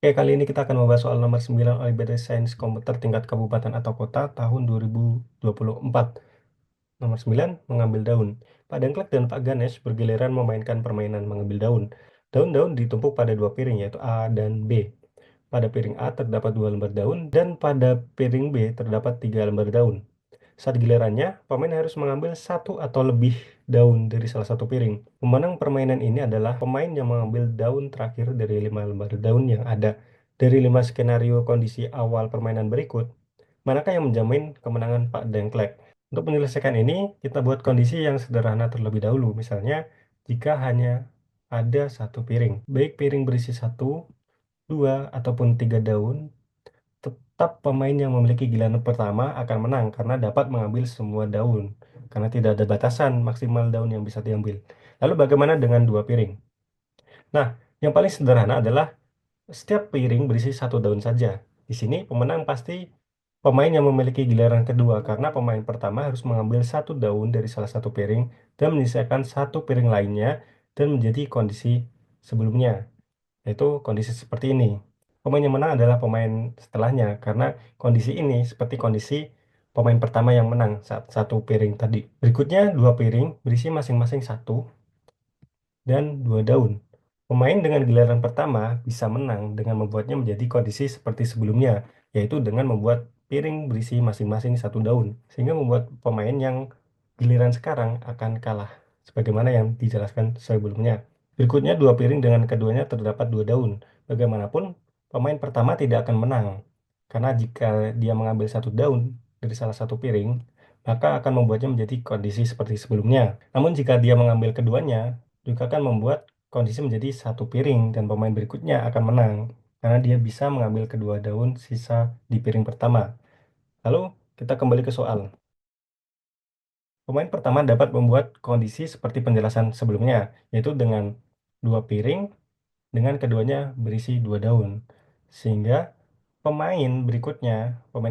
Oke, kali ini kita akan membahas soal nomor 9 Olimpiade Sains Komputer tingkat kabupaten atau kota tahun 2024. Nomor 9, mengambil daun. Pak Dengklek dan Pak Ganesh bergiliran memainkan permainan mengambil daun. Daun-daun ditumpuk pada dua piring, yaitu A dan B. Pada piring A terdapat 2 lembar daun, dan pada piring B terdapat 3 lembar daun. Saat gilirannya, pemain harus mengambil satu atau lebih daun dari salah satu piring. Pemenang permainan ini adalah pemain yang mengambil daun terakhir dari 5 lembar daun yang ada. Dari 5 skenario kondisi awal permainan berikut, manakah yang menjamin kemenangan Pak Dengklek? Untuk menyelesaikan ini, kita buat kondisi yang sederhana terlebih dahulu. Misalnya, jika hanya ada satu piring, baik piring berisi satu, dua, ataupun tiga daun, tetap pemain yang memiliki giliran pertama akan menang karena dapat mengambil semua daun, karena tidak ada batasan maksimal daun yang bisa diambil. Lalu bagaimana dengan dua piring? Nah, yang paling sederhana adalah setiap piring berisi satu daun saja. Di sini pemenang pasti pemain yang memiliki giliran kedua karena pemain pertama harus mengambil satu daun dari salah satu piring dan menyisihkan satu piring lainnya dan menjadi kondisi sebelumnya, yaitu kondisi seperti ini. Pemain yang menang adalah pemain setelahnya, karena kondisi ini seperti kondisi pemain pertama yang menang saat satu piring tadi. Berikutnya, dua piring berisi masing-masing satu dan dua daun. Pemain dengan giliran pertama bisa menang dengan membuatnya menjadi kondisi seperti sebelumnya, yaitu dengan membuat piring berisi masing-masing satu daun, sehingga membuat pemain yang giliran sekarang akan kalah, sebagaimana yang dijelaskan sebelumnya. Berikutnya, dua piring dengan keduanya terdapat dua daun. Bagaimanapun, pemain pertama tidak akan menang, karena jika dia mengambil satu daun dari salah satu piring, maka akan membuatnya menjadi kondisi seperti sebelumnya. Namun jika dia mengambil keduanya, juga akan membuat kondisi menjadi satu piring dan pemain berikutnya akan menang karena dia bisa mengambil kedua daun sisa di piring pertama. Lalu kita kembali ke soal. Pemain pertama dapat membuat kondisi seperti penjelasan sebelumnya, yaitu dengan dua piring dengan keduanya berisi dua daun. Sehingga pemain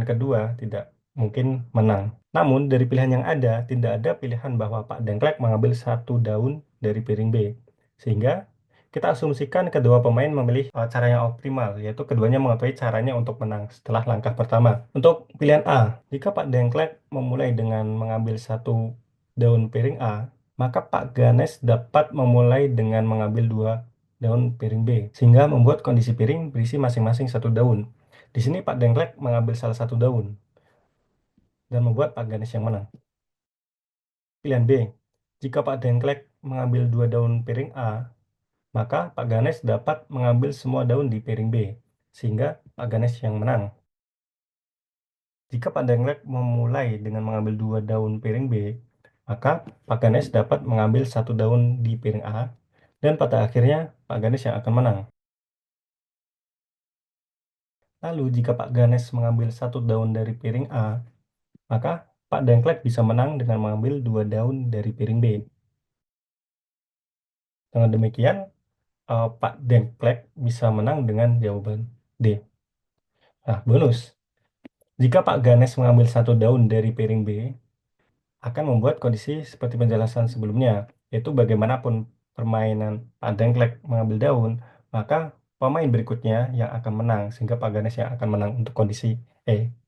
kedua tidak mungkin menang. Namun dari pilihan yang ada, tidak ada pilihan bahwa Pak Dengklek mengambil satu daun dari piring B. Sehingga kita asumsikan kedua pemain memilih cara yang optimal, yaitu keduanya mengetahui caranya untuk menang setelah langkah pertama. Untuk pilihan A, jika Pak Dengklek memulai dengan mengambil satu daun piring A, maka Pak Ganes dapat memulai dengan mengambil dua daun piring B, sehingga membuat kondisi piring berisi masing-masing satu daun. Di sini Pak Dengklek mengambil salah satu daun dan membuat Pak Ganes yang menang. Pilihan B, jika Pak Dengklek mengambil dua daun piring A, maka Pak Ganes dapat mengambil semua daun di piring B, sehingga Pak Ganes yang menang. Jika Pak Dengklek memulai dengan mengambil dua daun piring B, maka Pak Ganes dapat mengambil satu daun di piring A, dan pada akhirnya Pak Ganes yang akan menang. Lalu jika Pak Ganes mengambil satu daun dari piring A, maka Pak Dengklek bisa menang dengan mengambil dua daun dari piring B. Dengan demikian, Pak Dengklek bisa menang dengan jawaban D. Nah, bonus. Jika Pak Ganes mengambil satu daun dari piring B, akan membuat kondisi seperti penjelasan sebelumnya, yaitu bagaimanapun permainan Pak Dengklek mengambil daun, maka pemain berikutnya yang akan menang, sehingga Pak Ganes yang akan menang untuk kondisi E.